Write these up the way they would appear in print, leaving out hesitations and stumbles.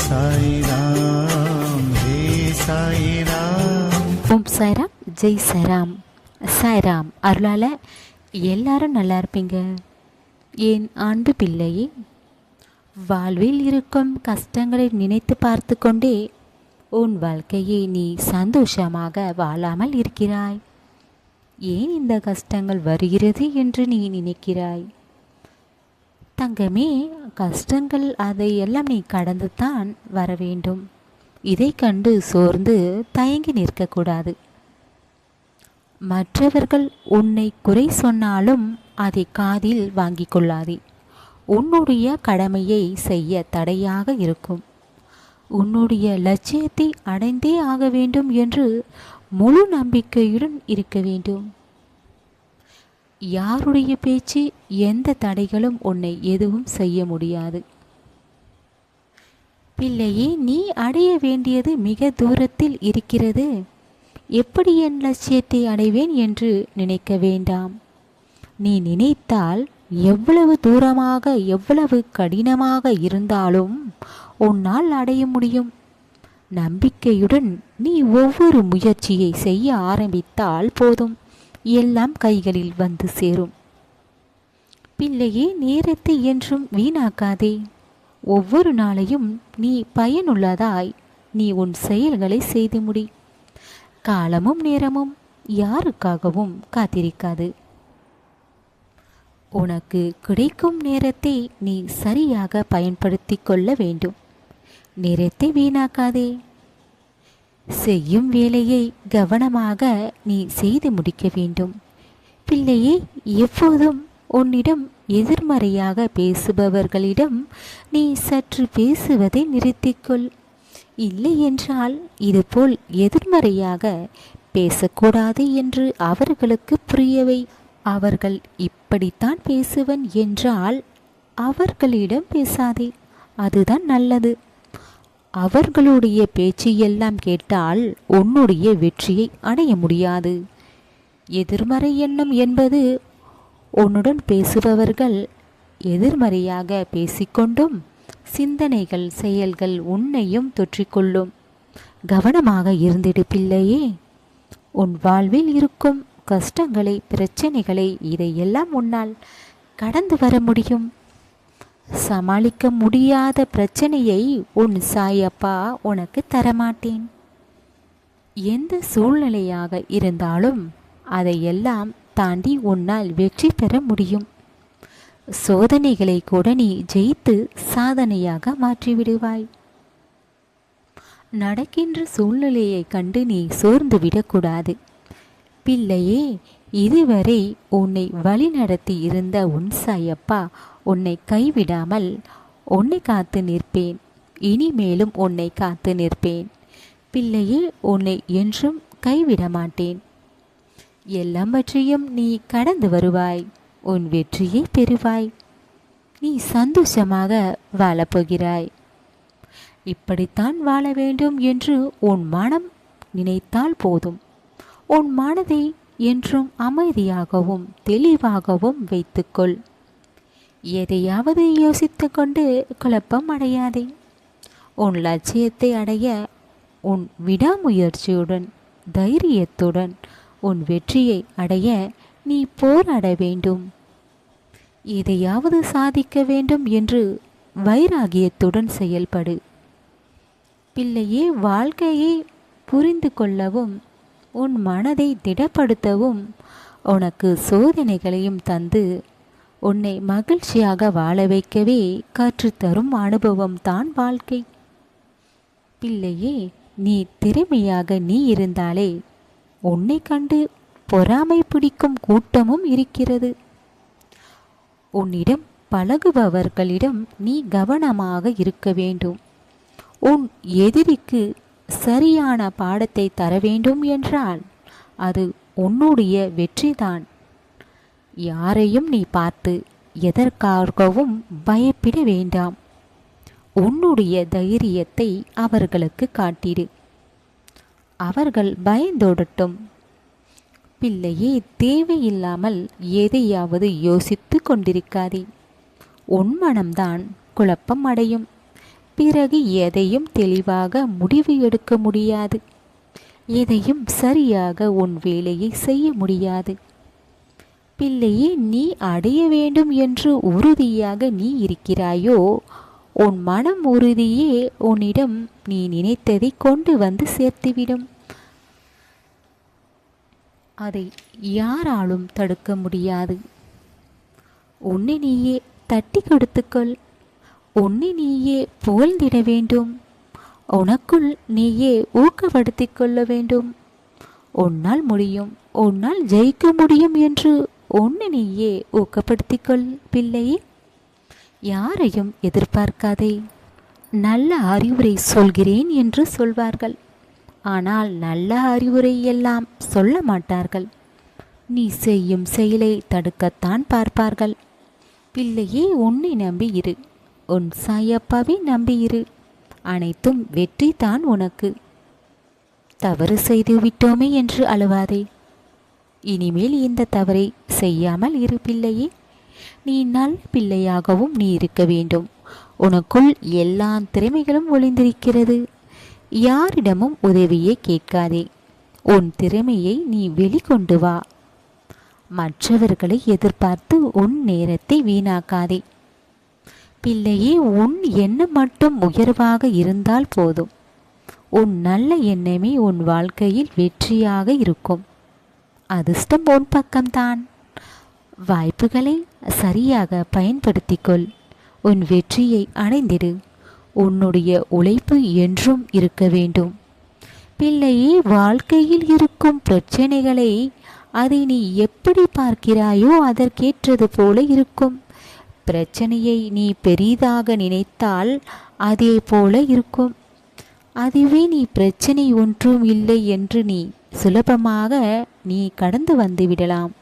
சாய்ராம் ஹே சாய்ராம். ஓம் சாய்ராம், ஜெய் சாய்ராம். சாய்ராம் அருளால எல்லாரும் நல்லா இருப்பீங்க. என் அன்பு பிள்ளையே, வாழ்வில் இருக்கும் கஷ்டங்களை நினைத்து பார்த்து கொண்டே உன் வாழ்க்கையை நீ சந்தோஷமாக வாழாமல் இருக்கிறாய். ஏன் இந்த கஷ்டங்கள் வருகிறது என்று நீ நினைக்கிறாய்? தங்கமே, கஷ்டங்கள் அதையெல்லாம் நீ கடந்து தான் வர வேண்டும். இதை கண்டு சோர்ந்து தயங்கி நிற்கக்கூடாது. மற்றவர்கள் உன்னை குறை சொன்னாலும் அதை காதில் வாங்கிக் கொள்ளாதே. உன்னுடைய கடமையை செய்ய தடையாக இருக்கும். உன்னுடைய லட்சியத்தை அடைந்தே ஆக வேண்டும் என்று முழு நம்பிக்கையுடன் இருக்க வேண்டும். யாருடைய பேச்சு, எந்த தடைகளும் உன்னை எதுவும் செய்ய முடியாது. பிள்ளையே, நீ அடைய வேண்டியது மிக தூரத்தில் இருக்கிறது. எப்படி என் லட்சியத்தை அடைவேன் என்று நினைக்க வேண்டாம். நீ நினைத்தால் எவ்வளவு தூரமாக, எவ்வளவு கடினமாக இருந்தாலும் உன்னால் அடைய முடியும். நம்பிக்கையுடன் நீ ஒவ்வொரு முயற்சியை செய்ய ஆரம்பித்தால் போதும், எல்லாம் கைகளில் வந்து சேரும். பிள்ளையே, நேரத்தை என்றும் வீணாக்காதே. ஒவ்வொரு நாளையும் நீ பயனுள்ளதாய் நீ உன் செயல்களை செய்து முடி. காலமும் நேரமும் யாருக்காகவும் காத்திருக்காது. உனக்கு கிடைக்கும் நேரத்தை நீ சரியாக பயன்படுத்தி கொள்ள வேண்டும். நேரத்தை வீணாக்காதே. செய்யும் வேலையை கவனமாக நீ செய்து முடிக்க வேண்டும். பிள்ளையே, எப்போதும் உன்னிடம் எதிர்மறையாக பேசுபவர்களிடம் நீ சற்று பேசுவதை நிறுத்திக்கொள். இல்லை என்றால் இதுபோல் எதிர்மறையாக பேசக்கூடாது என்று அவர்களுக்கு புரியவை. அவர்கள் இப்படித்தான் பேசுவன் என்றால் அவர்களிடம் பேசாதே, அதுதான் நல்லது. அவர்களுடைய பேச்சு எல்லாம் கேட்டால் உன்னுடைய வெற்றியை அடைய முடியாது. எதிர்மறை எண்ணம் என்பது உன்னுடன் பேசுபவர்கள் எதிர்மறையாக பேசிக்கொண்டும் சிந்தனைகள், செயல்கள் உன்னையும் தொற்றிக்கொள்ளும். கவனமாக இருந்திடு பிள்ளையே. உன் வாழ்வில் இருக்கும் கஷ்டங்களை, பிரச்சனைகளை, இதையெல்லாம் உன்னால் கடந்து வர முடியும். சமாளிக்க முடியாத பிரச்சனையை உன் சாயப்பா உனக்கு தரமாட்டேன். எந்த சூழ்நிலையாக இருந்தாலும் அதையெல்லாம் தாண்டி உன்னால் வெற்றி பெற முடியும். சோதனைகளை கூட நீ ஜெயித்து சாதனையாக மாற்றிவிடுவாய். நடக்கின்ற சூழ்நிலையை கண்டு நீ சோர்ந்து விடக்கூடாது. பிள்ளையே, இதுவரை உன்னை வழிநடத்தி இருந்த உன் சாயப்பா உன்னை கைவிடாமல் உன்னை காத்து நிற்பேன். இனிமேலும் உன்னை காத்து நிற்பேன். பிள்ளையே, உன்னை என்றும் கைவிட மாட்டேன். எல்லாவற்றையும் நீ கடந்து வருவாய். உன் வெற்றியை பெறுவாய். நீ சந்தோஷமாக வாழப்போகிறாய். இப்படித்தான் வாழ வேண்டும் என்று உன் மனம் நினைத்தால் போதும். உன் மனதை என்றும் அமைதியாகவும் தெளிவாகவும் வைத்துக்கொள். எதையாவது யோசித்து கொண்டு குழப்பம் அடையாதே. உன் லட்சியத்தை அடைய உன் விடாமுயற்சியுடன், தைரியத்துடன் உன் வெற்றியை அடைய நீ போராட வேண்டும். எதையாவது சாதிக்க வேண்டும் என்று வைராகியத்துடன் செயல்படு. பிள்ளையே, வாழ்க்கையை புரிந்து கொள்ளவும் உன் மனதை திடப்படுத்தவும் உனக்கு சோதனைகளையும் தந்து உன்னை மகிழ்ச்சியாக வாழ வைக்கவே கற்றுத்தரும் அனுபவம் தான் வாழ்க்கை. பிள்ளையே, நீ திறமையாக நீ இருந்தாலே உன்னை கண்டு பொறாமை பிடிக்கும் கூட்டமும் இருக்கிறது. உன்னிடம் பழகுபவர்களிடம் நீ கவனமாக இருக்க வேண்டும். உன் எதிரிக்கு சரியான பாடத்தை தர வேண்டும் என்றால் அது உன்னுடைய வெற்றிதான். யாரையும் நீ பார்த்து எதற்காகவும் பயப்பட வேண்டாம். உன்னுடைய தைரியத்தை அவர்களுக்கு காட்டிடு. அவர்கள் பயந்தோடட்டும். பிள்ளையே, தேவையில்லாமல் எதையாவது யோசித்து கொண்டிருக்காதே. உன் மனம்தான் குழப்பம் அடையும். பிறகு எதையும் தெளிவாக முடிவு எடுக்க முடியாது. எதையும் சரியாக உன் வேலையை செய்ய முடியாது. பிள்ளையே, நீ அடைய வேண்டும் என்று உறுதியாக நீ இருக்கிறாயோ, உன் மனம் உறுதியே உன்னிடம் நீ நினைத்ததை கொண்டு வந்து சேர்த்துவிடும். அதை யாராலும் தடுக்க முடியாது. உன்னை நீயே தட்டி கொடுத்துக்கொள். உன்னை நீயே புகழ்ந்திட வேண்டும். உனக்குள் நீயே ஊக்கப்படுத்திக் கொள்ள வேண்டும். உன்னால் முடியும், உன்னால் ஜெயிக்க முடியும் என்று உன்னை நீயே ஊக்கப்படுத்திக்கொள். பிள்ளையே, யாரையும் எதிர்பார்க்காதே. நல்ல அறிவுரை சொல்கிறேன் என்று சொல்வார்கள். ஆனால் நல்ல அறிவுரை எல்லாம் சொல்ல மாட்டார்கள். நீ செய்யும் செயலை தடுக்கத்தான் பார்ப்பார்கள். பிள்ளையே, உன்னை நம்பி இரு. உன் சாயப்பாவை நம்பி இரு. அனைத்தும் வெற்றி தான் உனக்கு. தவறு செய்து விட்டோமே என்று அழுவாதே. இனிமேல் இந்த தவறை செய்யாமல் இரு பிள்ளையே. நீ நல்ல பிள்ளையாகவும் நீ இருக்க வேண்டும். உனக்குள் எல்லா திறமைகளும் ஒளிந்திருக்கிறது. யாரிடமும் உதவியை கேட்காதே. உன் திறமையை நீ வெளிக்கொண்டு வா. மற்றவர்களை எதிர்பார்த்து உன் நேரத்தை வீணாக்காதே. பிள்ளையே, உன் எண்ணம் மட்டும் உயர்வாக இருந்தால் போதும். உன் நல்ல எண்ணமே உன் வாழ்க்கையில் வெற்றியாக இருக்கும். அதிர்ஷ்டம் உன் பக்கம்தான். வாய்ப்புகளை சரியாக பயன்படுத்திக்கொள். உன் வெற்றியை அடைந்திடு. உன்னுடைய உழைப்பு என்றும் இருக்க வேண்டும். பிள்ளையே, வாழ்க்கையில் இருக்கும் பிரச்சனைகளை அதை நீ எப்படி பார்க்கிறாயோ அதற்கேற்றது போல இருக்கும். பிரச்சனையை நீ பெரிதாக நினைத்தால் அதே போல இருக்கும். அதுவே நீ பிரச்சனை ஒன்றும் இல்லை என்று நீ சுலபமாக நீ கடந்து வந்து விடலாம்.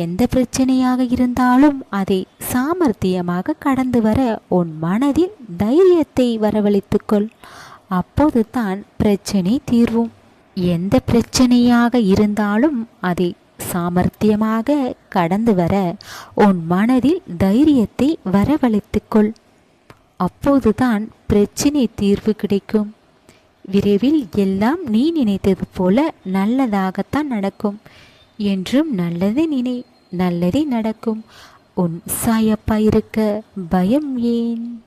எந்த பிரச்சனையாக இருந்தாலும் அதை சாமர்த்தியமாக கடந்து வர உன் மனதில் தைரியத்தை வரவழைத்துக்கொள். அப்போது தான் பிரச்சனை தீர்வும். எந்த பிரச்சனையாக இருந்தாலும் அதை சாமர்த்தியமாக கடந்து வர உன் மனதில் தைரியத்தை வரவழைத்துக்கொள். அப்போதுதான் பிரச்சனை தீர்வு கிடைக்கும். விரைவில் எல்லாம் நீ நினைத்தது போல நல்லதாகத்தான் நடக்கும். என்றும் நல்லதை நினை, நல்லதே நடக்கும். உன் சாயப்பா இருக்க பயம் ஏன்?